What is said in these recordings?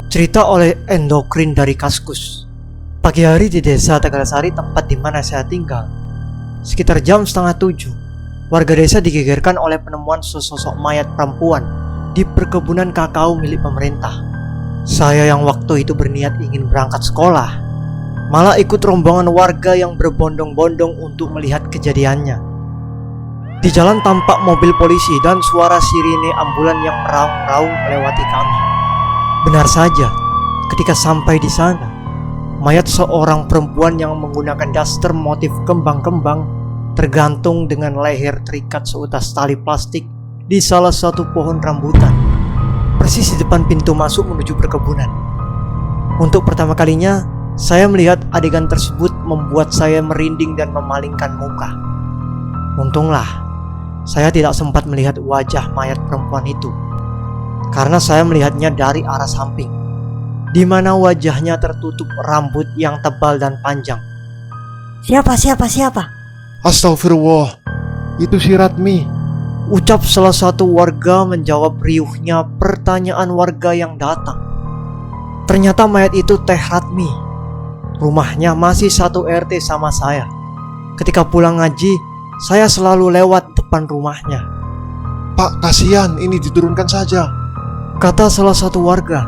Cerita oleh Endokrin dari Kaskus. Pagi hari di desa Tegalasari, tempat di mana saya tinggal, sekitar jam 6:30, warga desa digegerkan oleh penemuan sesosok mayat perempuan di perkebunan kakao milik pemerintah. Saya yang waktu itu berniat ingin berangkat sekolah, malah ikut rombongan warga yang berbondong-bondong untuk melihat kejadiannya. Di jalan tampak mobil polisi dan suara sirine ambulan yang meraung-raung melewati kami. Benar saja, ketika sampai di sana, mayat seorang perempuan yang menggunakan daster motif kembang-kembang tergantung dengan leher terikat seutas tali plastik di salah satu pohon rambutan, persis di depan pintu masuk menuju perkebunan. Untuk pertama kalinya, saya melihat adegan tersebut membuat saya merinding dan memalingkan muka. Untunglah, saya tidak sempat melihat wajah mayat perempuan itu, karena saya melihatnya dari arah samping, di mana wajahnya tertutup rambut yang tebal dan panjang. Siapa? Astagfirullah, itu si Ratmi. Ucap salah satu warga menjawab riuhnya pertanyaan warga yang datang. Ternyata mayat itu Teh Ratmi. Rumahnya masih satu RT sama saya. Ketika pulang ngaji, saya selalu lewat depan rumahnya. Pak, kasihan, ini diturunkan saja, kata salah satu warga.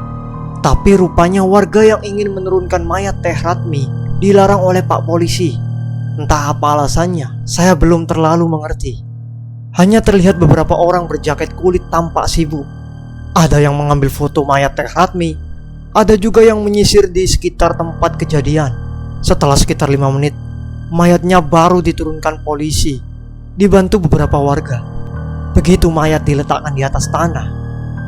Tapi rupanya warga yang ingin menurunkan mayat Teh Ratmi dilarang oleh Pak Polisi. Entah apa alasannya, saya belum terlalu mengerti. Hanya terlihat beberapa orang berjaket kulit tampak sibuk. Ada yang mengambil foto mayat Teh Ratmi, ada juga yang menyisir di sekitar tempat kejadian. Setelah sekitar 5 menit, mayatnya baru diturunkan polisi, dibantu beberapa warga. Begitu mayat diletakkan di atas tanah,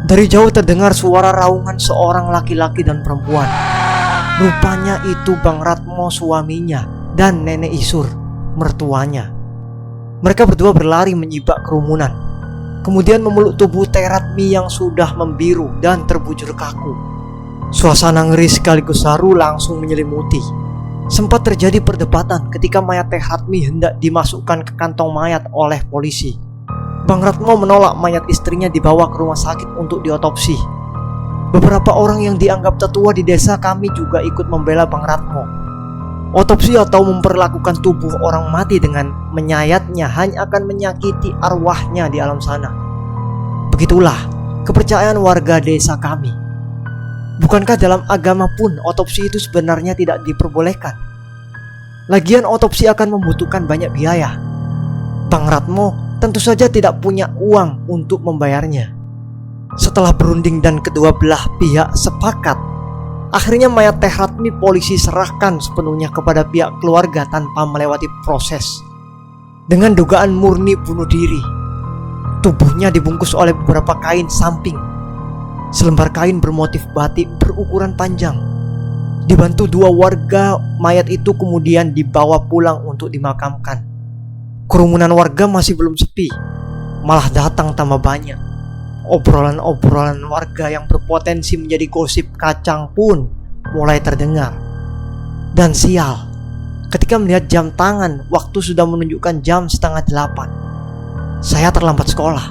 dari jauh terdengar suara raungan seorang laki-laki dan perempuan. Rupanya itu Bang Ratmo, suaminya, dan Nenek Isur, mertuanya. Mereka berdua berlari menyibak kerumunan, kemudian memeluk tubuh Teh Ratmi yang sudah membiru dan terbujur kaku. Suasana ngeri sekaligus haru langsung menyelimuti. Sempat terjadi perdebatan ketika mayat Teh Ratmi hendak dimasukkan ke kantong mayat oleh polisi. Bang Ratmo menolak mayat istrinya dibawa ke rumah sakit untuk diotopsi. Beberapa orang yang dianggap tetua di desa kami juga ikut membela Bang Ratmo. Otopsi atau memperlakukan tubuh orang mati dengan menyayatnya hanya akan menyakiti arwahnya di alam sana. Begitulah kepercayaan warga desa kami. Bukankah dalam agama pun otopsi itu sebenarnya tidak diperbolehkan? Lagian otopsi akan membutuhkan banyak biaya. Bang Ratmo tentu saja tidak punya uang untuk membayarnya. Setelah berunding dan kedua belah pihak sepakat, akhirnya mayat Teh Ratmi polisi serahkan sepenuhnya kepada pihak keluarga tanpa melewati proses. Dengan dugaan murni bunuh diri, tubuhnya dibungkus oleh beberapa kain samping. Selembar kain bermotif batik berukuran panjang. Dibantu 2 warga, mayat itu kemudian dibawa pulang untuk dimakamkan. Kerumunan warga masih belum sepi, malah datang tambah banyak. Obrolan-obrolan warga yang berpotensi menjadi gosip kacang pun mulai terdengar. Dan sial, ketika melihat jam tangan, waktu sudah menunjukkan jam 7:30. Saya terlambat sekolah.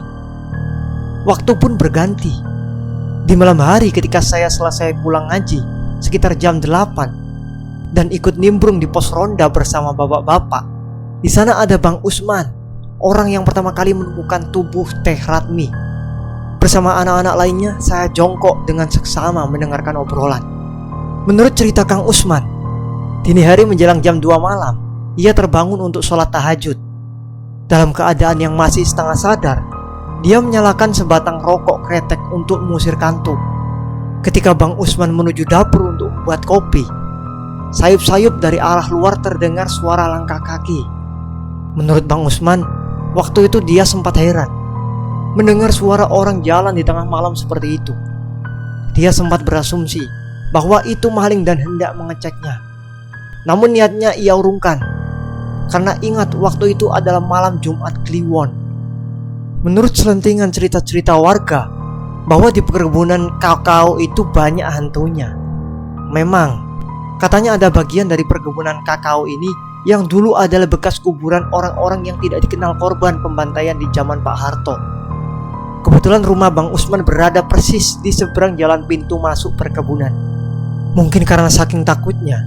Waktu pun berganti. Di malam hari ketika saya selesai pulang ngaji sekitar jam 8 dan ikut nimbrung di pos ronda bersama bapak-bapak. Di sana ada Bang Usman, orang yang pertama kali menemukan tubuh Teh Ratmi. Bersama anak-anak lainnya, saya jongkok dengan seksama mendengarkan obrolan. Menurut cerita Kang Usman, dini hari menjelang jam 2 malam, ia terbangun untuk sholat tahajud. Dalam keadaan yang masih setengah sadar, dia menyalakan sebatang rokok kretek untuk mengusir kantuk. Ketika Bang Usman menuju dapur untuk membuat kopi, sayup-sayup dari arah luar terdengar suara langkah kaki. Menurut Bang Usman, waktu itu dia sempat heran mendengar suara orang jalan di tengah malam seperti itu. Dia sempat berasumsi bahwa itu maling dan hendak mengeceknya. Namun niatnya ia urungkan, karena ingat waktu itu adalah malam Jumat Kliwon. Menurut selentingan cerita-cerita warga, bahwa di perkebunan kakao itu banyak hantunya. Memang, katanya ada bagian dari perkebunan kakao ini yang dulu adalah bekas kuburan orang-orang yang tidak dikenal korban pembantaian di zaman Pak Harto. Kebetulan rumah Bang Usman berada persis di seberang jalan pintu masuk perkebunan. Mungkin karena saking takutnya,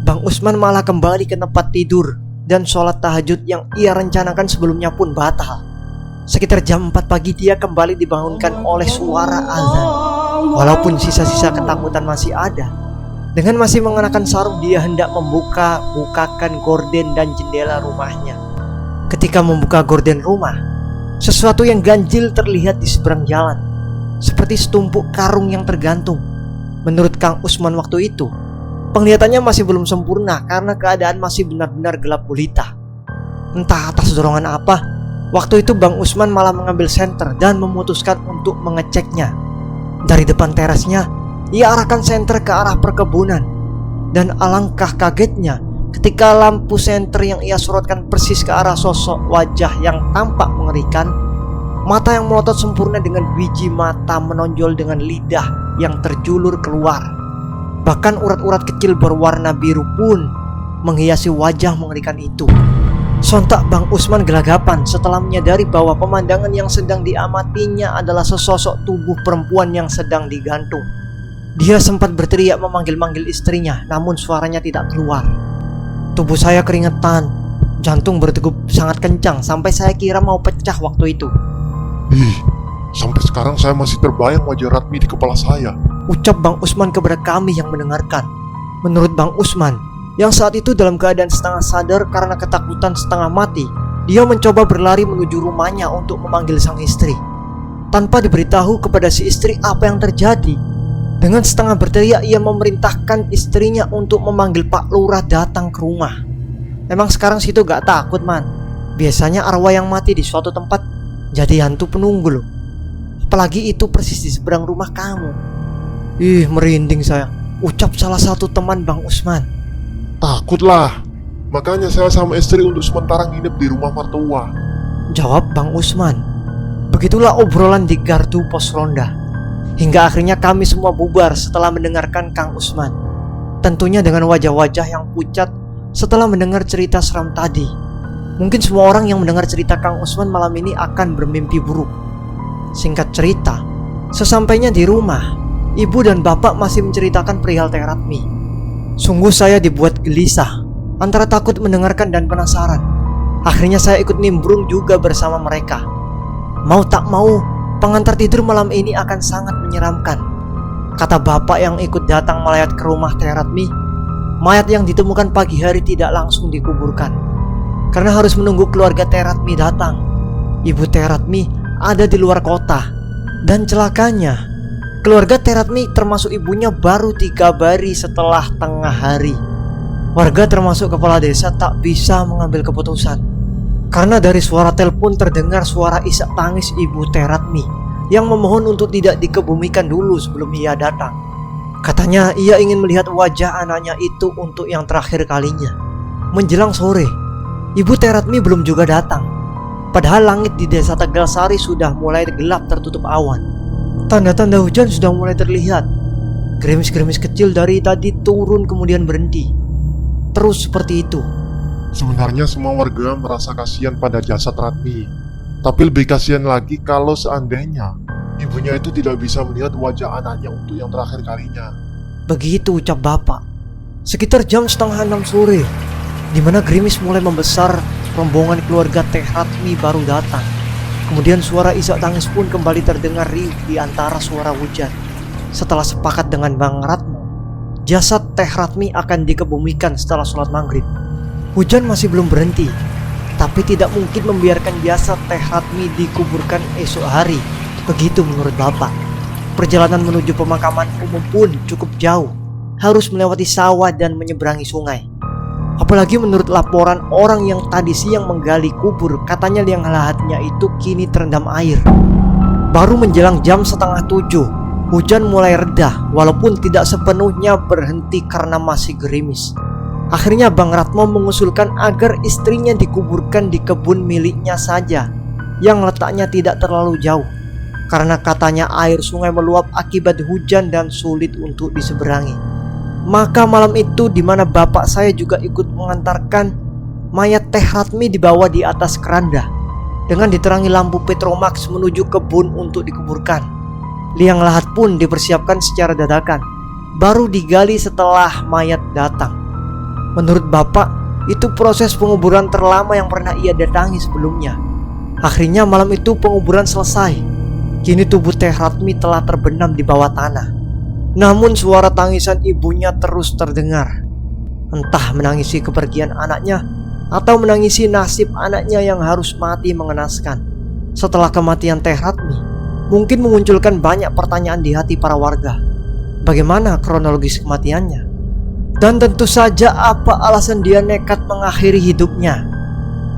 Bang Usman malah kembali ke tempat tidur dan sholat tahajud yang ia rencanakan sebelumnya pun batal. Sekitar jam 4 pagi dia kembali dibangunkan oleh suara azan. Walaupun sisa-sisa ketakutan masih ada, dengan masih mengenakan sarung dia hendak membukakan gorden dan jendela rumahnya. Ketika membuka gorden rumah, sesuatu yang ganjil terlihat di seberang jalan, seperti setumpuk karung yang tergantung. Menurut Kang Usman waktu itu, penglihatannya masih belum sempurna karena keadaan masih benar-benar gelap gulita. Entah atas dorongan apa, waktu itu Bang Usman malah mengambil senter dan memutuskan untuk mengeceknya. Dari depan terasnya, ia arahkan senter ke arah perkebunan. Dan alangkah kagetnya ketika lampu senter yang ia sorotkan persis ke arah sosok wajah yang tampak mengerikan. Mata yang melotot sempurna dengan biji mata menonjol dengan lidah yang terjulur keluar. Bahkan urat-urat kecil berwarna biru pun menghiasi wajah mengerikan itu. Sontak Bang Usman gelagapan setelah menyadari bahwa pemandangan yang sedang diamatinya adalah sesosok tubuh perempuan yang sedang digantung. Dia sempat berteriak memanggil-manggil istrinya, namun suaranya tidak keluar. Tubuh saya keringetan, jantung berdegup sangat kencang sampai saya kira mau pecah waktu itu. Sampai sekarang saya masih terbayang wajah Ratmi di kepala saya, ucap Bang Usman kepada kami yang mendengarkan. Menurut Bang Usman, yang saat itu dalam keadaan setengah sadar karena ketakutan setengah mati, dia mencoba berlari menuju rumahnya untuk memanggil sang istri. Tanpa diberitahu kepada si istri apa yang terjadi, dengan setengah berteriak ia memerintahkan istrinya untuk memanggil Pak Lurah datang ke rumah. Emang sekarang situ gak takut, man? Biasanya arwah yang mati di suatu tempat jadi hantu penunggu loh. Apalagi itu persis di seberang rumah kamu. Merinding saya, ucap salah satu teman Bang Usman. Takutlah, makanya saya sama istri untuk sementara nginep di rumah mertua, jawab Bang Usman. Begitulah obrolan di gardu pos ronda, hingga akhirnya kami semua bubar setelah mendengarkan Kang Usman. Tentunya dengan wajah-wajah yang pucat setelah mendengar cerita seram tadi. Mungkin semua orang yang mendengar cerita Kang Usman malam ini akan bermimpi buruk. Singkat cerita, sesampainya di rumah, ibu dan bapak masih menceritakan perihal Teh Ratmi. Sungguh saya dibuat gelisah, antara takut mendengarkan dan penasaran. Akhirnya saya ikut nimbrung juga bersama mereka. Mau tak mau, pengantar tidur malam ini akan sangat menyeramkan. Kata bapak yang ikut datang melayat ke rumah Teh Ratmi, mayat yang ditemukan pagi hari tidak langsung dikuburkan, karena harus menunggu keluarga Teh Ratmi datang. Ibu Teh Ratmi ada di luar kota, dan celakanya keluarga Teh Ratmi termasuk ibunya baru dikabari setelah tengah hari. Warga termasuk kepala desa tak bisa mengambil keputusan, karena dari suara telepon terdengar suara isak tangis ibu Teh Ratmi yang memohon untuk tidak dikebumikan dulu sebelum ia datang. Katanya ia ingin melihat wajah anaknya itu untuk yang terakhir kalinya. Menjelang sore, ibu Teh Ratmi belum juga datang. Padahal langit di desa Tegal Sari sudah mulai gelap tertutup awan. Tanda-tanda hujan sudah mulai terlihat. Gerimis-gerimis kecil dari tadi turun kemudian berhenti. Terus seperti itu. Sebenarnya semua warga merasa kasihan pada jasad Ratmi. Tapi lebih kasihan lagi kalau seandainya ibunya itu tidak bisa melihat wajah anaknya untuk yang terakhir kalinya. Begitu ucap bapak. Sekitar jam 5:30 sore, di mana gerimis mulai membesar, rombongan keluarga Teh Ratmi baru datang. Kemudian suara isak tangis pun kembali terdengar riuh di antara suara hujan. Setelah sepakat dengan Bang Ratmo, jasad Teh Ratmi akan dikebumikan setelah sholat maghrib. Hujan masih belum berhenti, tapi tidak mungkin membiarkan jasad Teh Ratmi dikuburkan esok hari. Begitu menurut bapak. Perjalanan menuju pemakaman umum pun cukup jauh, harus melewati sawah dan menyeberangi sungai. Apalagi menurut laporan orang yang tadi siang menggali kubur, katanya liang lahatnya itu kini terendam air. Baru menjelang jam 6:30, hujan mulai reda walaupun tidak sepenuhnya berhenti karena masih gerimis. Akhirnya Bang Ratmo mengusulkan agar istrinya dikuburkan di kebun miliknya saja yang letaknya tidak terlalu jauh, karena katanya air sungai meluap akibat hujan dan sulit untuk diseberangi. Maka malam itu di mana bapak saya juga ikut mengantarkan mayat Teh Ratmi dibawa di atas keranda. dengan diterangi lampu Petromax menuju kebun untuk dikuburkan. Liang lahat pun dipersiapkan secara dadakan, baru digali setelah mayat datang. Menurut bapak, itu proses penguburan terlama yang pernah ia datangi sebelumnya. Akhirnya malam itu penguburan selesai. Kini tubuh Teh Ratmi telah terbenam di bawah tanah. Namun suara tangisan ibunya terus terdengar. Entah menangisi kepergian anaknya atau menangisi nasib anaknya yang harus mati mengenaskan. Setelah kematian Teh Ratmi, mungkin memunculkan banyak pertanyaan di hati para warga. Bagaimana kronologis kematiannya? Dan tentu saja apa alasan dia nekat mengakhiri hidupnya?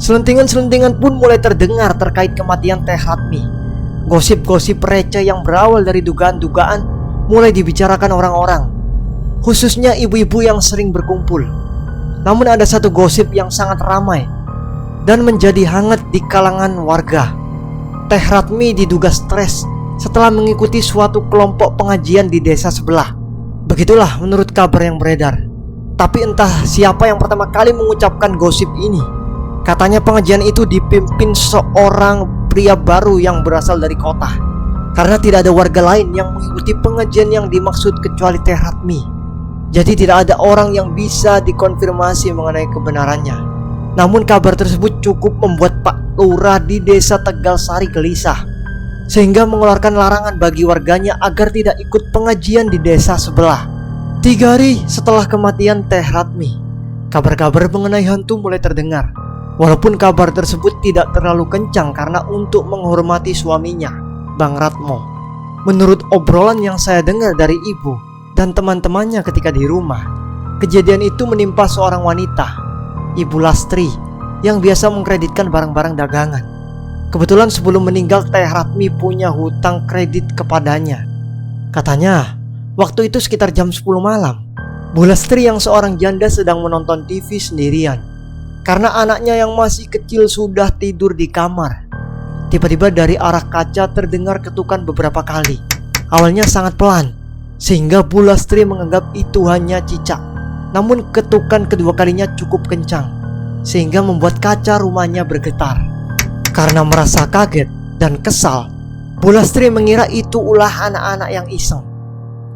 Selentingan-selentingan pun mulai terdengar terkait kematian Teh Ratmi. Gosip-gosip receh yang berawal dari dugaan-dugaan mulai dibicarakan orang-orang, khususnya ibu-ibu yang sering berkumpul. Namun ada satu gosip yang sangat ramai dan menjadi hangat di kalangan warga. Teh Ratmi diduga stres setelah mengikuti suatu kelompok pengajian di desa sebelah. Begitulah menurut kabar yang beredar. Tapi entah siapa yang pertama kali mengucapkan gosip ini. Katanya pengajian itu dipimpin seorang pria baru yang berasal dari kota, karena tidak ada warga lain yang mengikuti pengajian yang dimaksud kecuali Teh Ratmi. Jadi tidak ada orang yang bisa dikonfirmasi mengenai kebenarannya. Namun kabar tersebut cukup membuat Pak Lurah di desa Tegal Sari gelisah, sehingga mengeluarkan larangan bagi warganya agar tidak ikut pengajian di desa sebelah. 3 hari setelah kematian Teh Ratmi, kabar-kabar mengenai hantu mulai terdengar. Walaupun kabar tersebut tidak terlalu kencang karena untuk menghormati suaminya, Bang Ratmo. Menurut obrolan yang saya dengar dari ibu dan teman-temannya ketika di rumah, kejadian itu menimpa seorang wanita, Ibu Lastri, yang biasa mengkreditkan barang-barang dagangan. Kebetulan sebelum meninggal Teh Ratmi punya hutang kredit kepadanya. Katanya waktu itu sekitar jam 10 malam, Bu Lastri yang seorang janda sedang menonton TV sendirian karena anaknya yang masih kecil sudah tidur di kamar. Tiba-tiba dari arah kaca terdengar ketukan beberapa kali. Awalnya sangat pelan, sehingga Bu Lastri menganggap itu hanya cicak. Namun ketukan kedua kalinya cukup kencang, sehingga membuat kaca rumahnya bergetar. Karena merasa kaget dan kesal, Bu Lastri mengira itu ulah anak-anak yang iseng.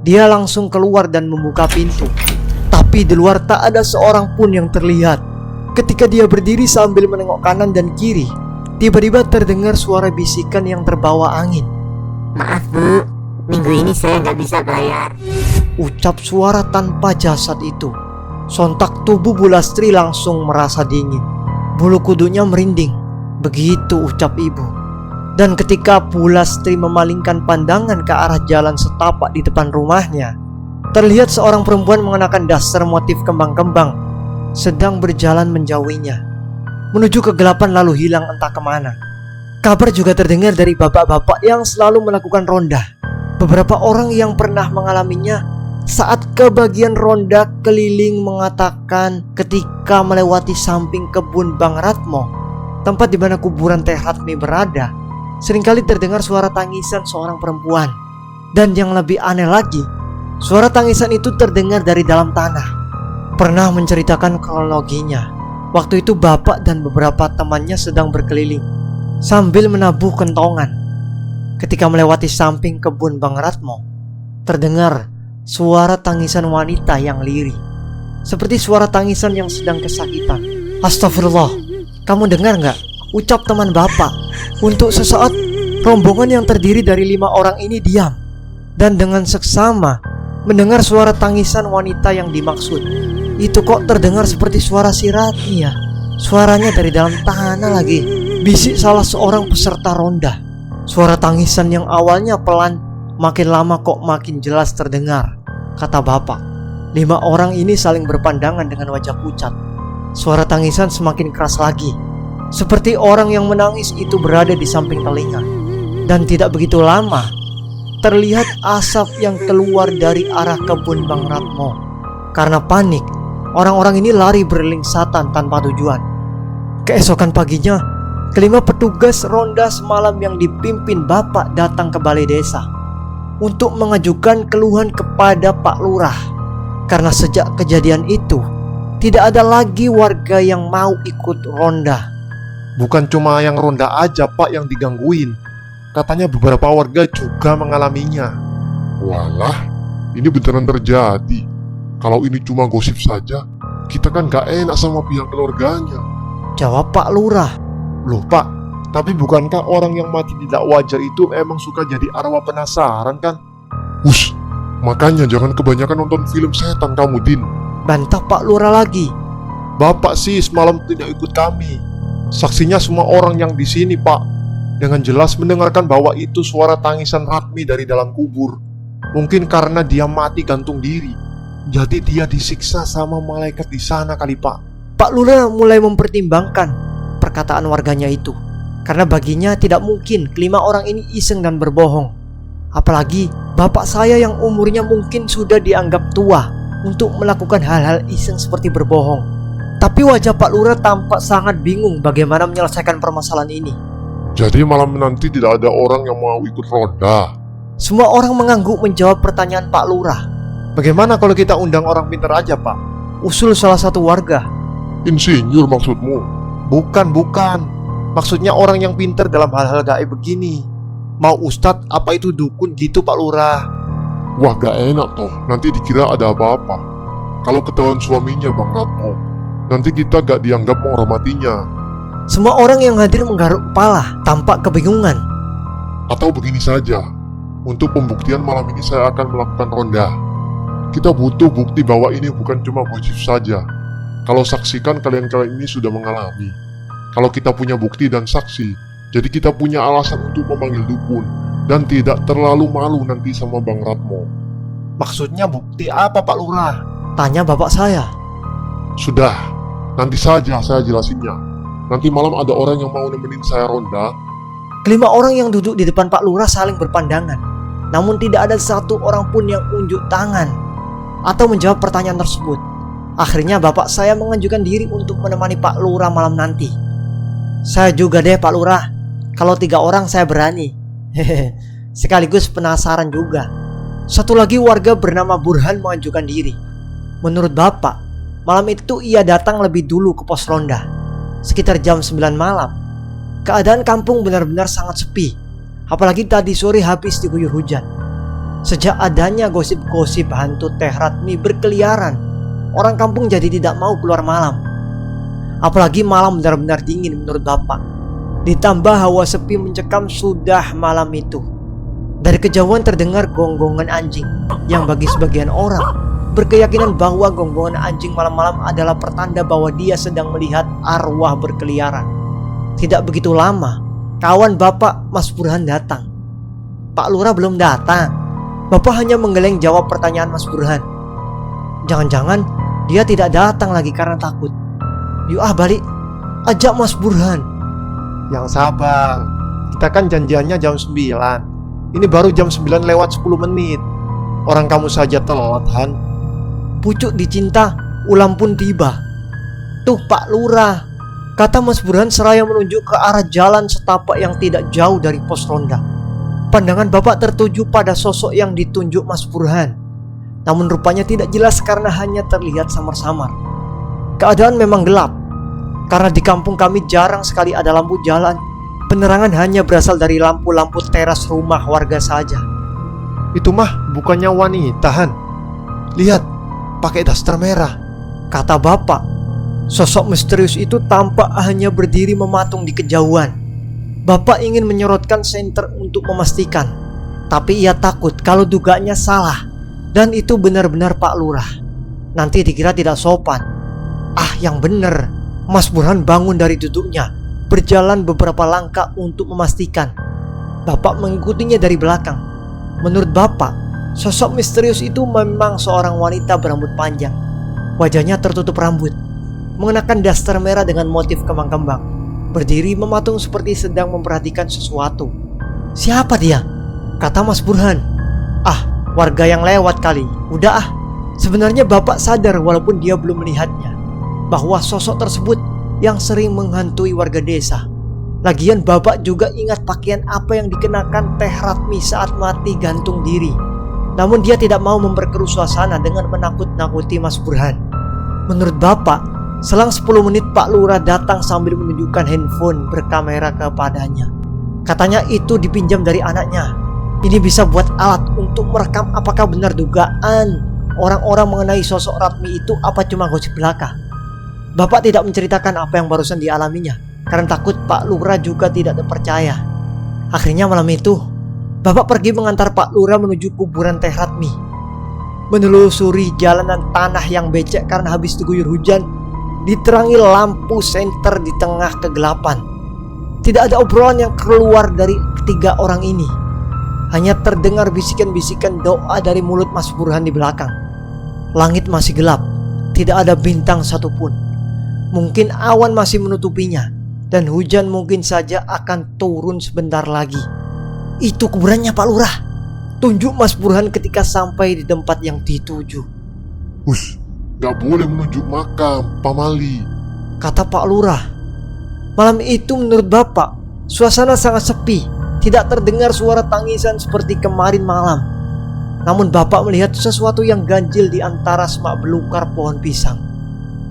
Dia langsung keluar dan membuka pintu. Tapi di luar tak ada seorang pun yang terlihat. Ketika dia berdiri sambil menengok kanan dan kiri, tiba-tiba terdengar suara bisikan yang terbawa angin. Maaf Bu, minggu ini saya nggak bisa bayar. Ucap suara tanpa jasad itu. Sontak tubuh Bu Lastri langsung merasa dingin. Bulu kudunya merinding. Begitu ucap ibu. Dan ketika Bu Lastri memalingkan pandangan ke arah jalan setapak di depan rumahnya, terlihat seorang perempuan mengenakan daster motif kembang-kembang sedang berjalan menjauhinya, menuju kegelapan lalu hilang entah kemana. Kabar juga terdengar dari bapak-bapak yang selalu melakukan ronda. Beberapa orang yang pernah mengalaminya saat kebagian ronda keliling mengatakan ketika melewati samping kebun Bang Ratmo, tempat di mana kuburan Teh Ratmi berada, seringkali terdengar suara tangisan seorang perempuan. Dan yang lebih aneh lagi, suara tangisan itu terdengar dari dalam tanah. Pernah menceritakan kronologinya. Waktu itu bapak dan beberapa temannya sedang berkeliling sambil menabuh kentongan. Ketika melewati samping kebun Bang Ratmo, terdengar suara tangisan wanita yang lirih, seperti suara tangisan yang sedang kesakitan. Astagfirullah, kamu dengar gak? Ucap teman bapak. Untuk sesaat, rombongan yang terdiri dari 5 orang ini diam, dan dengan seksama mendengar suara tangisan wanita yang dimaksud. Itu kok terdengar seperti suara si Ratmi ya? Suaranya dari dalam tanah lagi. Bisik salah seorang peserta ronda. Suara tangisan yang awalnya pelan, makin lama kok makin jelas terdengar, kata bapak. 5 orang ini saling berpandangan dengan wajah pucat. Suara tangisan semakin keras lagi, seperti orang yang menangis itu berada di samping telinga. Dan tidak begitu lama, terlihat asap yang keluar dari arah kebun Bang Ratmo. Karena panik, orang-orang ini lari berlingsatan tanpa tujuan. Keesokan paginya, kelima petugas ronda semalam yang dipimpin bapak datang ke balai desa untuk mengajukan keluhan kepada Pak Lurah. Karena sejak kejadian itu, tidak ada lagi warga yang mau ikut ronda. Bukan cuma yang ronda aja Pak yang digangguin. Katanya beberapa warga juga mengalaminya. Walah, ini beneran terjadi. Kalau ini cuma gosip saja, kita kan gak enak sama pihak keluarganya. Jawab Pak Lurah. Loh Pak, tapi bukankah orang yang mati tidak wajar itu emang suka jadi arwah penasaran kan? Hush, makanya jangan kebanyakan nonton film setan kamu, Din. Bantah Pak Lurah lagi. Bapak sih semalam tidak ikut kami. Saksinya semua orang yang di sini, Pak. Dengan jelas mendengarkan bahwa itu suara tangisan Ratmi dari dalam kubur. Mungkin karena dia mati gantung diri. Jadi dia disiksa sama malaikat di sana kali, Pak. Pak Lurah mulai mempertimbangkan perkataan warganya itu. Karena baginya tidak mungkin kelima orang ini iseng dan berbohong. Apalagi bapak saya yang umurnya mungkin sudah dianggap tua untuk melakukan hal-hal iseng seperti berbohong. Tapi wajah Pak Lurah tampak sangat bingung bagaimana menyelesaikan permasalahan ini. Jadi malam nanti tidak ada orang yang mau ikut ronda. Semua orang mengangguk menjawab pertanyaan Pak Lurah. Bagaimana kalau kita undang orang pintar aja, Pak? Usul salah satu warga. Insinyur maksudmu? Bukan. Maksudnya orang yang pintar dalam hal-hal gaib begini. Mau ustadz apa itu dukun gitu, Pak Lurah? Wah, gak enak toh. Nanti dikira ada apa-apa. Kalau ketahuan suaminya Bang Ratmo, nanti kita gak dianggap menghormatinya. Semua orang yang hadir menggaruk kepala, tampak kebingungan. Atau begini saja, untuk pembuktian malam ini saya akan melakukan ronda. Kita butuh bukti bahwa ini bukan cuma gosip saja. Kalau saksikan kalian-kalian ini sudah mengalami. Kalau kita punya bukti dan saksi, jadi kita punya alasan untuk memanggil dukun dan tidak terlalu malu nanti sama Bang Ratmo. Maksudnya bukti apa, Pak Lurah? Tanya bapak saya. Sudah, nanti saja saya jelasinnya. Nanti malam ada orang yang mau nemenin saya ronda. Kelima orang yang duduk di depan Pak Lurah saling berpandangan. Namun tidak ada satu orang pun yang unjuk tangan atau menjawab pertanyaan tersebut. Akhirnya bapak saya mengajukan diri untuk menemani Pak Lurah malam nanti. Saya juga deh Pak Lurah. Kalau 3 orang saya berani. Sekaligus penasaran juga. Satu lagi warga bernama Burhan mengajukan diri. Menurut bapak, malam itu ia datang lebih dulu ke pos ronda. Sekitar jam 9 malam. Keadaan kampung benar-benar sangat sepi. Apalagi tadi sore habis diguyur hujan. Sejak adanya gosip-gosip hantu Teh Ratmi berkeliaran, orang kampung jadi tidak mau keluar malam. Apalagi malam benar-benar dingin menurut bapak. Ditambah hawa sepi mencekam sudah malam itu. Dari kejauhan terdengar gonggongan anjing, yang bagi sebagian orang berkeyakinan bahwa gonggongan anjing malam-malam adalah pertanda bahwa dia sedang melihat arwah berkeliaran. Tidak begitu lama, kawan bapak Mas Burhan datang. Pak Lurah belum datang. Bapak hanya menggeleng jawab pertanyaan Mas Burhan. Jangan-jangan dia tidak datang lagi karena takut. Yuk balik, ajak Mas Burhan. Yang sabar, kita kan janjiannya jam 9. Ini baru jam 9 lewat 10 menit. Orang kamu saja telat, Han. Pucuk dicinta, ulam pun tiba. Tuh Pak Lurah, kata Mas Burhan seraya menunjuk ke arah jalan setapak yang tidak jauh dari pos ronda. Pandangan bapak tertuju pada sosok yang ditunjuk Mas Burhan. Namun rupanya tidak jelas karena hanya terlihat samar-samar. Keadaan memang gelap, karena di kampung kami jarang sekali ada lampu jalan. Penerangan hanya berasal dari lampu-lampu teras rumah warga saja. Itu mah bukannya wanita, Han. Lihat, pakai daster merah, kata bapak. Sosok misterius itu tampak hanya berdiri mematung di kejauhan. Bapak ingin menyorotkan senter untuk memastikan, tapi ia takut kalau dugaannya salah dan itu benar-benar Pak Lurah. Nanti dikira tidak sopan. Yang bener. Mas Burhan bangun dari duduknya, berjalan beberapa langkah untuk memastikan. Bapak mengikutinya dari belakang. Menurut bapak, sosok misterius itu memang seorang wanita berambut panjang. Wajahnya tertutup rambut, mengenakan daster merah dengan motif kembang-kembang, berdiri mematung seperti sedang memperhatikan sesuatu. Siapa dia? Kata Mas Burhan. Warga yang lewat kali. Udah Sebenarnya bapak sadar walaupun dia belum melihatnya, bahwa sosok tersebut yang sering menghantui warga desa. Lagian bapak juga ingat pakaian apa yang dikenakan Teh Ratmi saat mati gantung diri. Namun dia tidak mau memperkeruh suasana dengan menakut-nakuti Mas Burhan. Menurut bapak, Selang 10 menit Pak Lurah datang sambil menunjukkan handphone berkamera kepadanya. Katanya itu dipinjam dari anaknya. Ini bisa buat alat untuk merekam apakah benar dugaan orang-orang mengenai sosok Ratmi itu apa cuma gosip belaka. Bapak tidak menceritakan apa yang barusan dialaminya karena takut Pak Lurah juga tidak percaya. Akhirnya malam itu Bapak pergi mengantar Pak Lurah menuju kuburan Teh Ratmi. Menelusuri jalanan tanah yang becek karena habis diguyur hujan, diterangi lampu senter di tengah kegelapan. Tidak ada obrolan yang keluar dari ketiga orang ini. Hanya terdengar bisikan-bisikan doa dari mulut Mas Burhan di belakang. Langit masih gelap, tidak ada bintang satupun. Mungkin awan masih menutupinya, dan hujan mungkin saja akan turun sebentar lagi. Itu kuburannya Pak Lurah, tunjuk Mas Burhan ketika sampai di tempat yang dituju. Hus, gak boleh menunjuk makam, Pamali. Kata Pak Lurah. Malam itu menurut Bapak, suasana sangat sepi. Tidak terdengar suara tangisan seperti kemarin malam. Namun Bapak melihat sesuatu yang ganjil di antara semak belukar pohon pisang.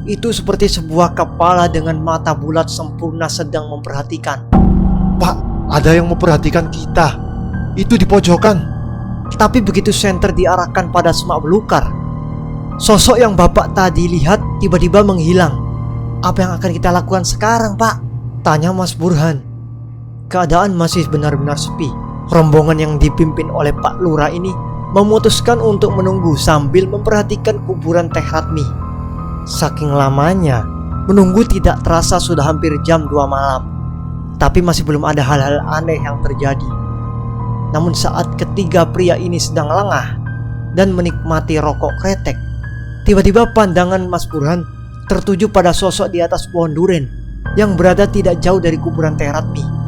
Itu seperti sebuah kepala dengan mata bulat sempurna sedang memperhatikan. Pak, ada yang memperhatikan kita. Itu di pojokan. Tapi begitu senter diarahkan pada semak belukar, sosok yang Bapak tadi lihat tiba-tiba menghilang. Apa yang akan kita lakukan sekarang, Pak? Tanya Mas Burhan. Keadaan masih benar-benar sepi. Rombongan yang dipimpin oleh Pak Lurah ini memutuskan untuk menunggu sambil memperhatikan kuburan Teh Ratmi. Saking lamanya, menunggu tidak terasa sudah hampir jam 2 malam. Tapi masih belum ada hal-hal aneh yang terjadi. Namun saat ketiga pria ini sedang lengah dan menikmati rokok kretek, tiba-tiba pandangan Mas Burhan tertuju pada sosok di atas pohon duren yang berada tidak jauh dari kuburan Teh Ratmi.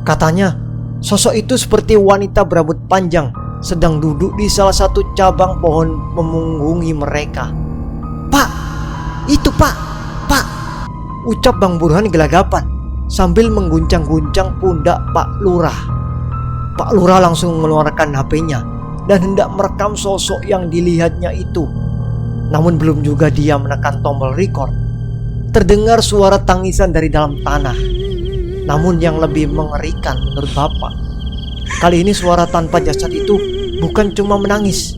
Katanya, sosok itu seperti wanita berambut panjang sedang duduk di salah satu cabang pohon memunggungi mereka. Pak, itu Pak, Pak, ucap Bang Burhan gelagapan sambil mengguncang-guncang pundak Pak Lurah. Pak Lurah langsung mengeluarkan HP-nya dan hendak merekam sosok yang dilihatnya itu. Namun belum juga dia menekan tombol record, terdengar suara tangisan dari dalam tanah. Namun yang lebih mengerikan menurut Bapak, kali ini suara tanpa jasad itu bukan cuma menangis,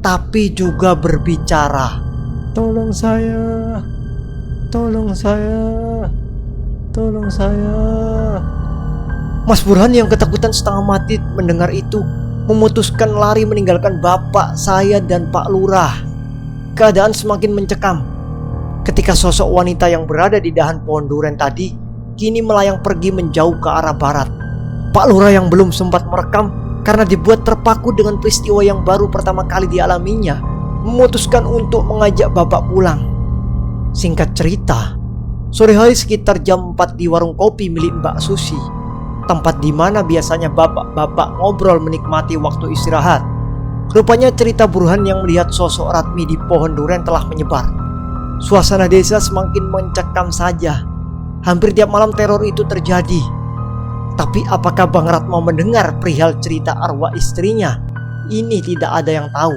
tapi juga berbicara. Tolong saya, tolong saya, tolong saya. Mas Burhan yang ketakutan setengah mati mendengar itu memutuskan lari meninggalkan Bapak, saya, dan Pak Lurah. Keadaan semakin mencekam ketika sosok wanita yang berada di dahan pohon duren tadi kini melayang pergi menjauh ke arah barat. Pak Lurah yang belum sempat merekam karena dibuat terpaku dengan peristiwa yang baru pertama kali dialaminya, memutuskan untuk mengajak Bapak pulang. Singkat cerita, sore hari sekitar jam 4 di warung kopi milik Mbak Susi, tempat di mana biasanya bapak-bapak ngobrol menikmati waktu istirahat. Rupanya cerita Burhan yang melihat sosok Ratmi di pohon duren telah menyebar. Suasana desa semakin mencekam saja. Hampir tiap malam teror itu terjadi. Tapi apakah Bang Ratmo mendengar perihal cerita arwah istrinya? Ini tidak ada yang tahu.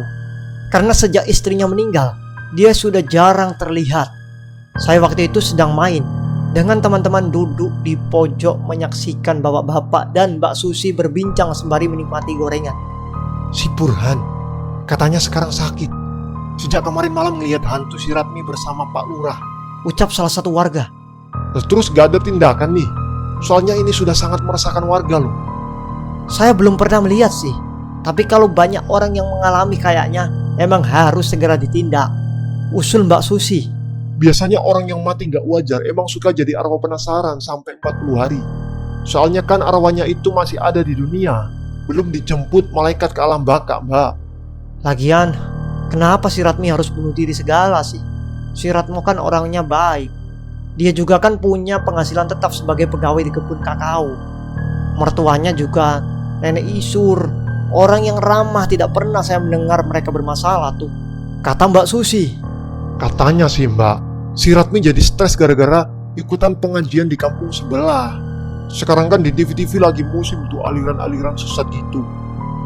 Karena sejak istrinya meninggal, dia sudah jarang terlihat. Saya waktu itu sedang main dengan teman-teman duduk di pojok menyaksikan bapak-bapak dan Mbak Susi berbincang sembari menikmati gorengan. Si Burhan, katanya sekarang sakit. Sejak kemarin malam ngelihat hantu si Ratmi bersama Pak Lurah. Ucap salah satu warga. Terus gak ada tindakan nih. Soalnya ini sudah sangat meresahkan warga loh. Saya belum pernah melihat sih. Tapi kalau banyak orang yang mengalami kayaknya emang harus segera ditindak, usul Mbak Susi. Biasanya orang yang mati gak wajar emang suka jadi arwah penasaran sampai 40 hari. Soalnya kan arwahnya itu masih ada di dunia, belum dijemput malaikat ke alam baka, Mbak. Lagian, kenapa si Ratmi harus bunuh diri segala sih? Si Ratmo kan orangnya baik. Dia juga kan punya penghasilan tetap sebagai pegawai di kebun kakao. Mertuanya juga nenek Isur, orang yang ramah, tidak pernah saya mendengar mereka bermasalah tuh, kata Mbak Susi. Katanya sih Mbak, si Ratmi jadi stres gara-gara ikutan pengajian di kampung sebelah. Sekarang kan di TV-TV lagi musim tuh aliran-aliran sesat gitu.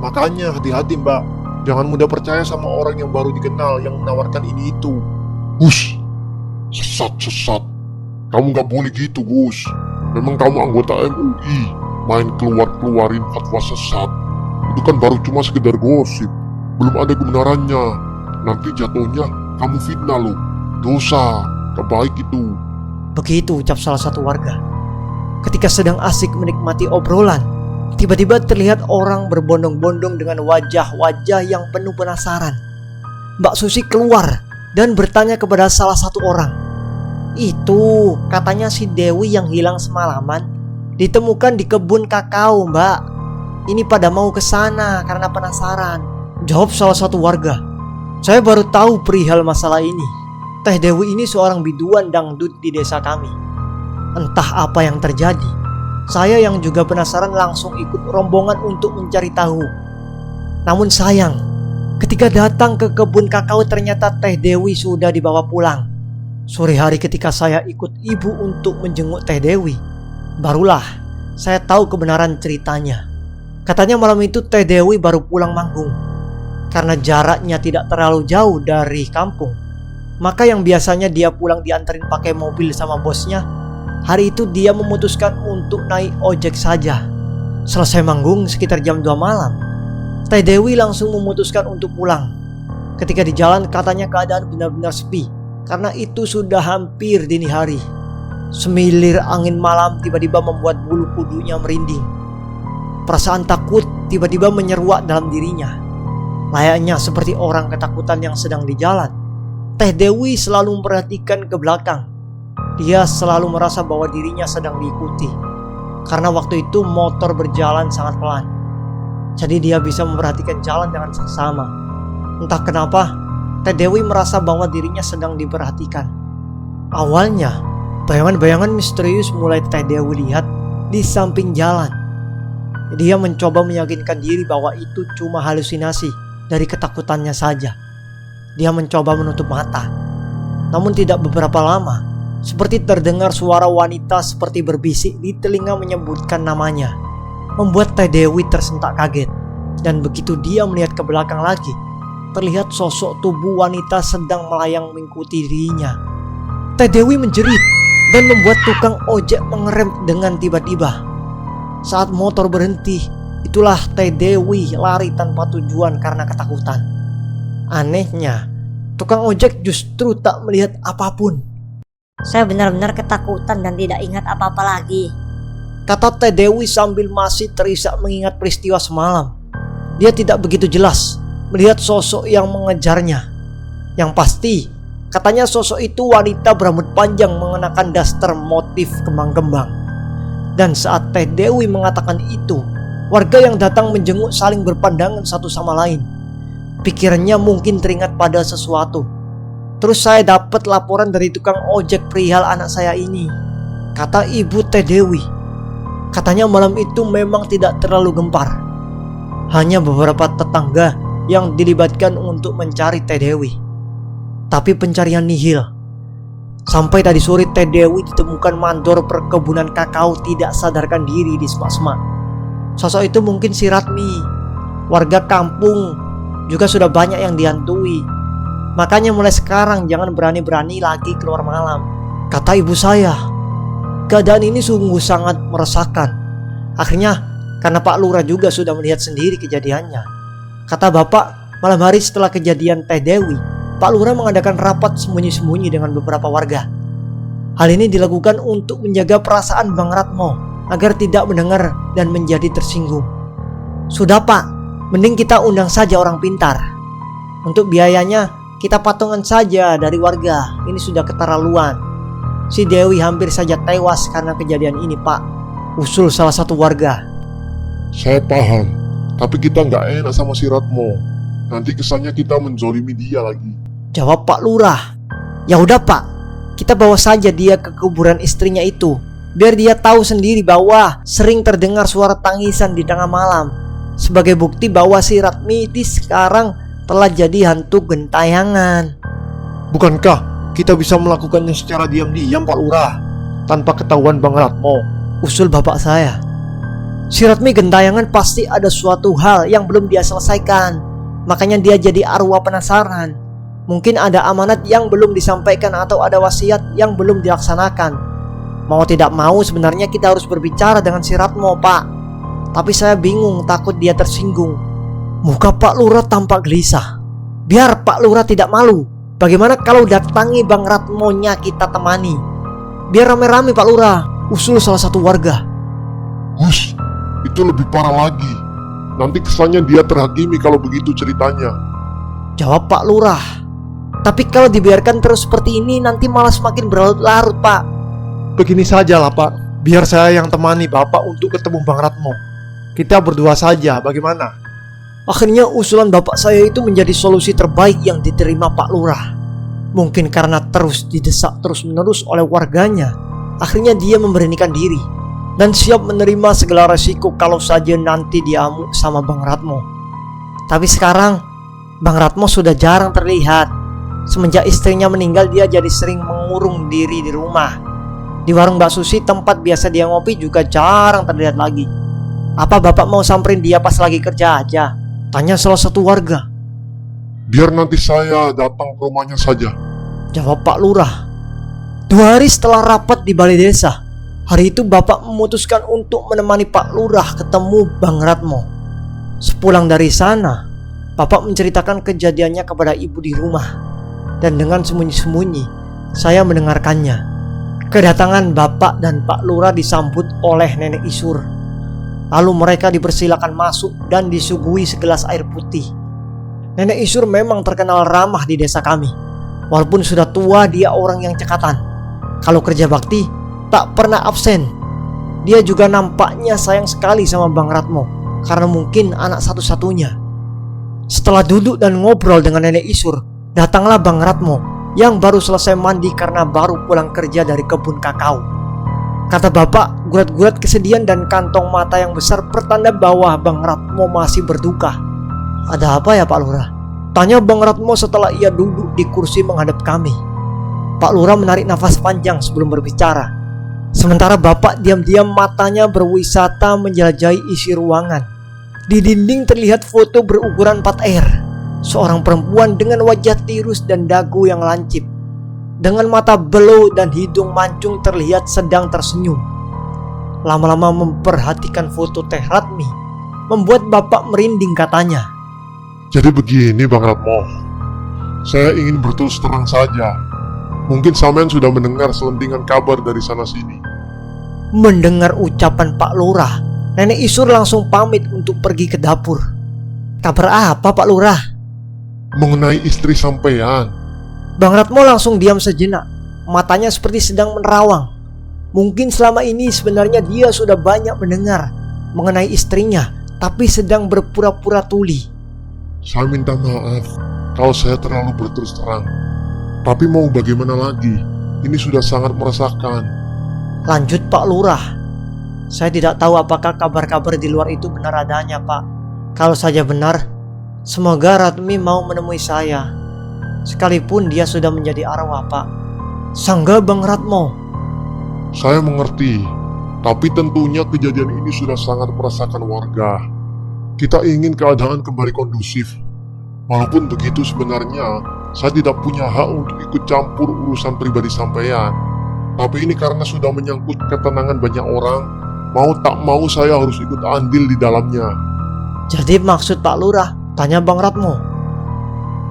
Makanya hati-hati Mbak, jangan mudah percaya sama orang yang baru dikenal yang menawarkan ini itu. Hush, Sesat. Kamu nggak boleh gitu, Gus. Memang kamu anggota MUI, main keluarin fatwa sesat. Itu kan baru cuma sekedar gosip, belum ada kebenarannya. Nanti jatuhnya kamu fitnah loh. Dosa, gak baik itu. Begitu ucap salah satu warga. Ketika sedang asik menikmati obrolan, tiba-tiba terlihat orang berbondong-bondong dengan wajah-wajah yang penuh penasaran. Mbak Susi keluar dan bertanya kepada salah satu orang. Itu katanya si Dewi yang hilang semalaman ditemukan di kebun kakao, Mbak. Ini pada mau ke sana karena penasaran, jawab salah satu warga. Saya baru tahu perihal masalah ini. Teh Dewi ini seorang biduan dangdut di desa kami. Entah apa yang terjadi. Saya yang juga penasaran langsung ikut rombongan untuk mencari tahu. Namun sayang, ketika datang ke kebun kakao ternyata Teh Dewi sudah dibawa pulang. Sore hari ketika saya ikut ibu untuk menjenguk Teh Dewi, barulah saya tahu kebenaran ceritanya. Katanya malam itu Teh Dewi baru pulang manggung. Karena jaraknya tidak terlalu jauh dari kampung, maka yang biasanya dia pulang diantarin pakai mobil sama bosnya, hari itu dia memutuskan untuk naik ojek saja. Selesai manggung sekitar jam 2 malam, Teh Dewi langsung memutuskan untuk pulang. Ketika di jalan katanya keadaan benar-benar sepi, karena itu sudah hampir dini hari. Semilir angin malam tiba-tiba membuat bulu kudunya merinding. Perasaan takut tiba-tiba menyeruak dalam dirinya. Layaknya seperti orang ketakutan yang sedang di jalan, Teh Dewi selalu memperhatikan ke belakang. Dia selalu merasa bahwa dirinya sedang diikuti. Karena waktu itu motor berjalan sangat pelan. Jadi dia bisa memperhatikan jalan dengan seksama. Entah kenapa, Teh Dewi merasa bahwa dirinya sedang diperhatikan. Awalnya, bayangan-bayangan misterius mulai Teh Dewi lihat di samping jalan. Dia mencoba meyakinkan diri bahwa itu cuma halusinasi dari ketakutannya saja. Dia mencoba menutup mata. Namun tidak beberapa lama, seperti terdengar suara wanita seperti berbisik di telinga menyebutkan namanya. Membuat Teh Dewi tersentak kaget. Dan begitu dia melihat ke belakang lagi, terlihat sosok tubuh wanita sedang melayang mengikuti dirinya. Teh Dewi menjerit dan membuat tukang ojek mengerem dengan tiba-tiba. Saat motor berhenti, itulah Teh Dewi lari tanpa tujuan karena ketakutan. Anehnya, tukang ojek justru tak melihat apapun. Saya benar-benar ketakutan dan tidak ingat apa-apa lagi. Kata Teh Dewi sambil masih terisak mengingat peristiwa semalam. Dia tidak begitu jelas melihat sosok yang mengejarnya. Yang pasti, katanya sosok itu wanita berambut panjang mengenakan daster motif kembang-kembang. Dan saat Teh Dewi mengatakan itu, warga yang datang menjenguk saling berpandangan satu sama lain. Pikirannya mungkin teringat pada sesuatu. Terus saya dapat laporan dari tukang ojek perihal anak saya ini, kata ibu Teh Dewi. Katanya malam itu memang tidak terlalu gempar. Hanya beberapa tetangga yang dilibatkan untuk mencari Teh Dewi. Tapi pencarian nihil. Sampai tadi sore Teh Dewi ditemukan mandor perkebunan kakao tidak sadarkan diri di semak-semak. Sosok itu mungkin si Ratmi. Warga kampung juga sudah banyak yang dihantui. Makanya mulai sekarang jangan berani-berani lagi keluar malam, kata ibu saya. Keadaan ini sungguh sangat meresahkan. Akhirnya karena Pak Lurah juga sudah melihat sendiri kejadiannya. Kata bapak, malam hari setelah kejadian Teh Dewi, Pak Lurah mengadakan rapat sembunyi-sembunyi dengan beberapa warga. Hal ini dilakukan untuk menjaga perasaan Bang Ratmo agar tidak mendengar dan menjadi tersinggung. Sudah Pak, mending kita undang saja orang pintar. Untuk biayanya kita patungan saja dari warga. Ini sudah keterlaluan. Si Dewi hampir saja tewas karena kejadian ini Pak, usul salah satu warga. Saya paham, tapi kita nggak enak sama si Ratmo. Nanti kesannya kita menzolimi dia lagi, jawab Pak Lurah. Ya udah Pak, kita bawa saja dia ke kuburan istrinya itu, biar dia tahu sendiri bahwa sering terdengar suara tangisan di tengah malam. Sebagai bukti bahwa si Ratmi ini sekarang telah jadi hantu gentayangan. Bukankah kita bisa melakukannya secara diam-diam, Pak Lurah, tanpa ketahuan Bang Ratmo? Usul bapak saya. Si Ratmi gentayangan pasti ada suatu hal yang belum dia selesaikan. Makanya dia jadi arwah penasaran. Mungkin ada amanat yang belum disampaikan atau ada wasiat yang belum dilaksanakan. Mau tidak mau sebenarnya kita harus berbicara dengan si Ratmo, Pak. Tapi saya bingung, takut dia tersinggung. Muka Pak Lurah tampak gelisah. Biar Pak Lurah tidak malu. Bagaimana kalau datangi Bang Ratmonya kita temani? Biar rame-rame Pak Lurah, usul salah satu warga. Hus, itu lebih parah lagi. Nanti kesannya dia terhakimi kalau begitu ceritanya. Jawab Pak Lurah. Tapi kalau dibiarkan terus seperti ini nanti malah semakin berlarut-larut, Pak. Begini sajalah Pak, biar saya yang temani Bapak untuk ketemu Bang Ratmo. Kita berdua saja, bagaimana? Akhirnya usulan bapak saya itu menjadi solusi terbaik yang diterima Pak Lurah. Mungkin karena terus didesak terus-menerus oleh warganya, akhirnya dia memberanikan diri dan siap menerima segala resiko kalau saja nanti diamuk sama Bang Ratmo. Tapi sekarang Bang Ratmo sudah jarang terlihat. Semenjak istrinya meninggal, dia jadi sering mengurung diri di rumah. Di warung Mbak Susi, tempat biasa dia ngopi, juga jarang terlihat lagi. Apa bapak mau samperin dia pas lagi kerja aja? Tanya salah satu warga. Biar nanti saya datang ke rumahnya saja. Jawab Pak Lurah. 2 hari setelah rapat di balai desa, hari itu bapak memutuskan untuk menemani Pak Lurah ketemu Bang Ratmo. Sepulang dari sana, bapak menceritakan kejadiannya kepada ibu di rumah. Dan dengan sembunyi-sembunyi, saya mendengarkannya. Kedatangan bapak dan Pak Lurah disambut oleh Nenek Isur. Lalu mereka dipersilakan masuk dan disuguhi segelas air putih. Nenek Isur memang terkenal ramah di desa kami. Walaupun sudah tua, dia orang yang cekatan. Kalau kerja bakti, tak pernah absen. Dia juga nampaknya sayang sekali sama Bang Ratmo, karena mungkin anak satu-satunya. Setelah duduk dan ngobrol dengan Nenek Isur, datanglah Bang Ratmo yang baru selesai mandi karena baru pulang kerja dari kebun kakao. Kata bapak, gurat-gurat kesedihan dan kantong mata yang besar pertanda bahwa Bang Ratmo masih berduka. Ada apa ya Pak Lurah? Tanya Bang Ratmo setelah ia duduk di kursi menghadap kami. Pak Lurah menarik nafas panjang sebelum berbicara. Sementara bapak diam-diam matanya berwisata menjelajahi isi ruangan. Di dinding terlihat foto berukuran 4R. Seorang perempuan dengan wajah tirus dan dagu yang lancip, dengan mata belau dan hidung mancung terlihat sedang tersenyum. Lama-lama memperhatikan foto Teh Ratmi membuat bapak merinding, katanya. Jadi begini Bang Ratmo, saya ingin berterus terang saja. Mungkin sampean sudah mendengar selentingan kabar dari sana sini. Mendengar ucapan Pak Lurah, Nenek Isur langsung pamit untuk pergi ke dapur. Kabar apa Pak Lurah? Mengenai istri sampean. Bang Ratmo langsung diam sejenak. Matanya seperti sedang menerawang. Mungkin selama ini sebenarnya dia sudah banyak mendengar mengenai istrinya, tapi sedang berpura-pura tuli. Saya minta maaf kalau saya terlalu berterus terang. Tapi mau bagaimana lagi? Ini sudah sangat meresahkan. Lanjut Pak Lurah. Saya tidak tahu apakah kabar-kabar di luar itu benar adanya, Pak. Kalau saja benar, semoga Ratmi mau menemui saya. Sekalipun dia sudah menjadi arwah, Pak. Sangga Bang Ratmo. Saya mengerti, tapi tentunya kejadian ini sudah sangat meresahkan warga. Kita ingin keadaan kembali kondusif. Walaupun begitu sebenarnya saya tidak punya hak untuk ikut campur urusan pribadi sampean. Tapi ini karena sudah menyangkut ketenangan banyak orang, mau tak mau saya harus ikut andil di dalamnya. Jadi maksud Pak Lurah? Tanya Bang Ratmo.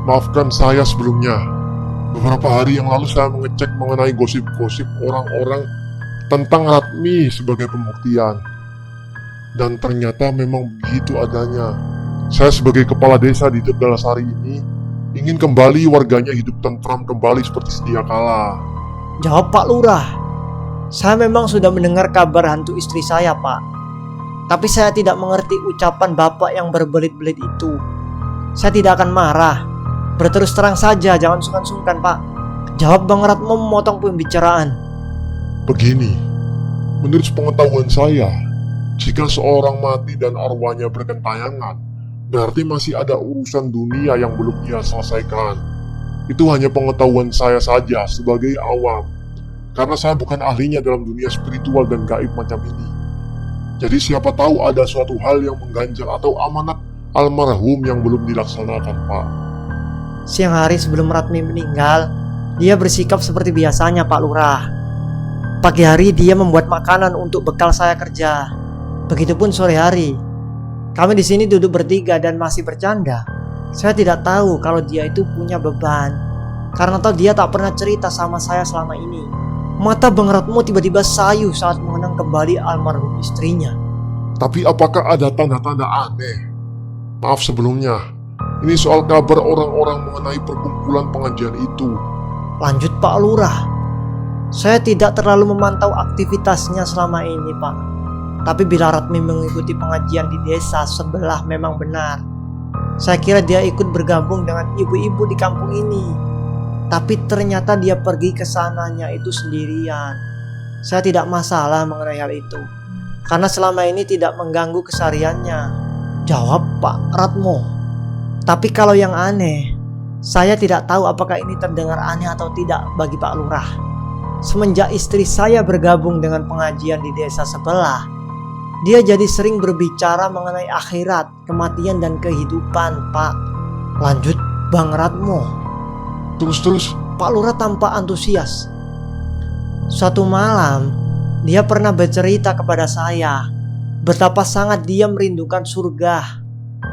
Maafkan saya sebelumnya. Beberapa hari yang lalu saya mengecek mengenai gosip-gosip orang-orang tentang Ratmi sebagai pembuktian. Dan ternyata memang begitu adanya. Saya sebagai kepala desa di Tegalasari ini ingin kembali warganya hidup tentram kembali seperti sedia kala. Jawab Pak Lurah. Saya memang sudah mendengar kabar hantu istri saya, Pak. Tapi saya tidak mengerti ucapan Bapak yang berbelit-belit itu. Saya tidak akan marah. Berterus terang saja, jangan sungkan-sungkan, Pak. Jawab Bang Ratmo memotong pembicaraan. Begini, menurut pengetahuan saya, jika seorang mati dan arwahnya berkentayangan, berarti masih ada urusan dunia yang belum ia selesaikan. Itu hanya pengetahuan saya saja sebagai awam, karena saya bukan ahlinya dalam dunia spiritual dan gaib macam ini. Jadi siapa tahu ada suatu hal yang mengganjal atau amanat almarhum yang belum dilaksanakan, Pak. Siang hari sebelum Ratmi meninggal, dia bersikap seperti biasanya Pak Lurah. Pagi hari dia membuat makanan untuk bekal saya kerja. Begitupun sore hari. Kami di sini duduk bertiga dan masih bercanda. Saya tidak tahu kalau dia itu punya beban, karena tahu dia tak pernah cerita sama saya selama ini. Mata Bang Ratmo tiba-tiba sayu saat mengenang kembali almarhum istrinya. Tapi apakah ada tanda-tanda aneh? Maaf sebelumnya, ini soal kabar orang-orang mengenai perkumpulan pengajian itu. Lanjut Pak Lurah. Saya tidak terlalu memantau aktivitasnya selama ini Pak. Tapi bila Ratmi mengikuti pengajian di desa sebelah memang benar. Saya kira dia ikut bergabung dengan ibu-ibu di kampung ini. Tapi ternyata dia pergi ke sananya itu sendirian. Saya tidak masalah mengenai hal itu, karena selama ini tidak mengganggu kesehariannya. Jawab Pak Ratmo. Tapi kalau yang aneh, saya tidak tahu apakah ini terdengar aneh atau tidak bagi Pak Lurah. Semenjak istri saya bergabung dengan pengajian di desa sebelah, dia jadi sering berbicara mengenai akhirat, kematian dan kehidupan Pak. Lanjut Bang Ratmo. Terus. Pak Lurah tampak antusias. Suatu malam, dia pernah bercerita kepada saya betapa sangat dia merindukan surga.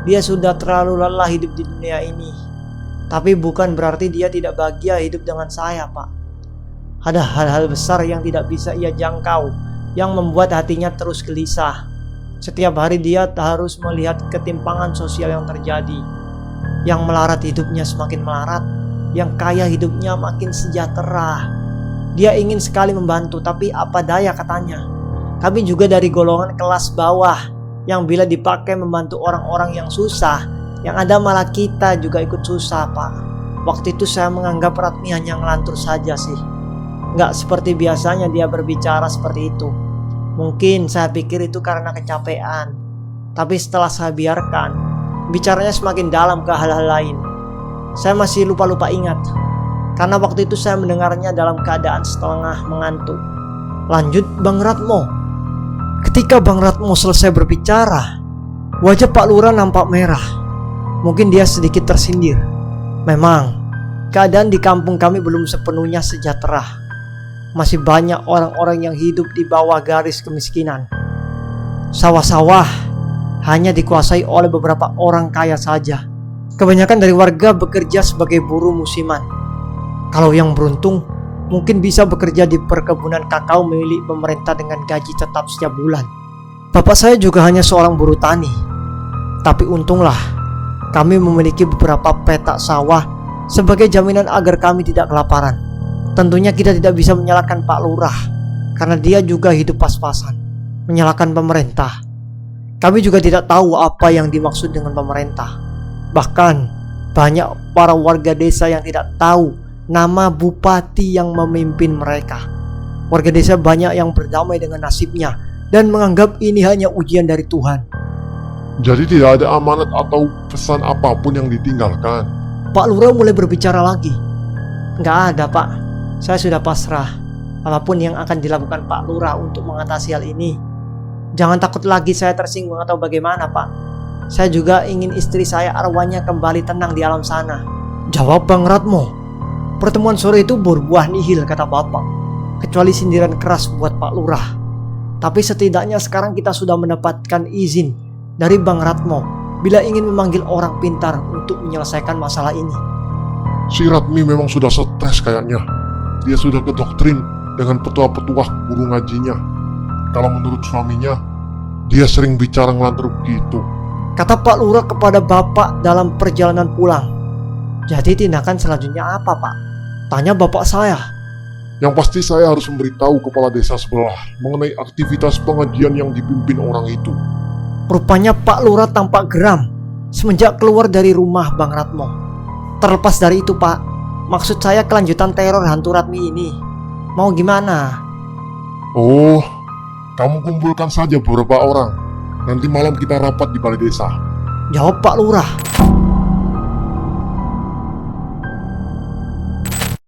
Dia sudah terlalu lelah hidup di dunia ini. Tapi bukan berarti dia tidak bahagia hidup dengan saya Pak. Ada hal-hal besar yang tidak bisa ia jangkau, yang membuat hatinya terus gelisah. Setiap hari dia harus melihat ketimpangan sosial yang terjadi. Yang melarat hidupnya semakin melarat, yang kaya hidupnya makin sejahtera. Dia ingin sekali membantu, tapi apa daya katanya. Kami juga dari golongan kelas bawah, yang bila dipakai membantu orang-orang yang susah, yang ada malah kita juga ikut susah Pak. Waktu itu saya menganggap Ratmi hanya ngelantur saja sih. Nggak seperti biasanya dia berbicara seperti itu. Mungkin saya pikir itu karena kecapean. Tapi setelah saya biarkan, bicaranya semakin dalam ke hal-hal lain. Saya masih lupa-lupa ingat, karena waktu itu saya mendengarnya dalam keadaan setengah mengantuk. Lanjut Bang Ratmo. Ketika Bang Ratmo selesai berbicara, wajah Pak Lurah nampak merah. Mungkin dia sedikit tersindir. Memang, keadaan di kampung kami belum sepenuhnya sejahtera. Masih banyak orang-orang yang hidup di bawah garis kemiskinan. Sawah-sawah hanya dikuasai oleh beberapa orang kaya saja. Kebanyakan dari warga bekerja sebagai buruh musiman. Kalau yang beruntung, mungkin bisa bekerja di perkebunan kakao milik pemerintah dengan gaji tetap setiap bulan. Bapak saya juga hanya seorang buruh tani. Tapi untunglah, kami memiliki beberapa petak sawah sebagai jaminan agar kami tidak kelaparan. Tentunya kita tidak bisa menyalahkan Pak Lurah, karena dia juga hidup pas-pasan. Menyalahkan pemerintah. Kami juga tidak tahu apa yang dimaksud dengan pemerintah. Bahkan banyak para warga desa yang tidak tahu nama bupati yang memimpin mereka. Warga desa banyak yang berdamai dengan nasibnya dan menganggap ini hanya ujian dari Tuhan. Jadi tidak ada amanat atau pesan apapun yang ditinggalkan. Pak Lurah mulai berbicara lagi. Nggak ada Pak, saya sudah pasrah. Apapun yang akan dilakukan Pak Lurah untuk mengatasi hal ini, jangan takut lagi saya tersinggung atau bagaimana Pak. Saya juga ingin istri saya arwahnya kembali tenang di alam sana. Jawab Bang Ratmo. Pertemuan sore itu berbuah nihil kata Bapak, kecuali sindiran keras buat Pak Lurah. Tapi setidaknya sekarang kita sudah mendapatkan izin dari Bang Ratmo bila ingin memanggil orang pintar untuk menyelesaikan masalah ini. Si Ratmi memang sudah stres kayaknya. Dia sudah kedoktrin dengan petua-petua guru ngajinya. Kalau menurut suaminya, dia sering bicara ngelantur begitu, kata Pak Lurah kepada Bapak dalam perjalanan pulang. Jadi tindakan selanjutnya apa Pak? Tanya Bapak saya. Yang pasti saya harus memberitahu kepala desa sebelah mengenai aktivitas pengajian yang dipimpin orang itu. Rupanya Pak Lurah tampak geram semenjak keluar dari rumah Bang Ratmo. Terlepas dari itu Pak, maksud saya kelanjutan teror hantu Ratmi ini. Mau gimana? Oh, kamu kumpulkan saja beberapa orang. Nanti malam kita rapat di balai desa. Jawab Pak Lurah.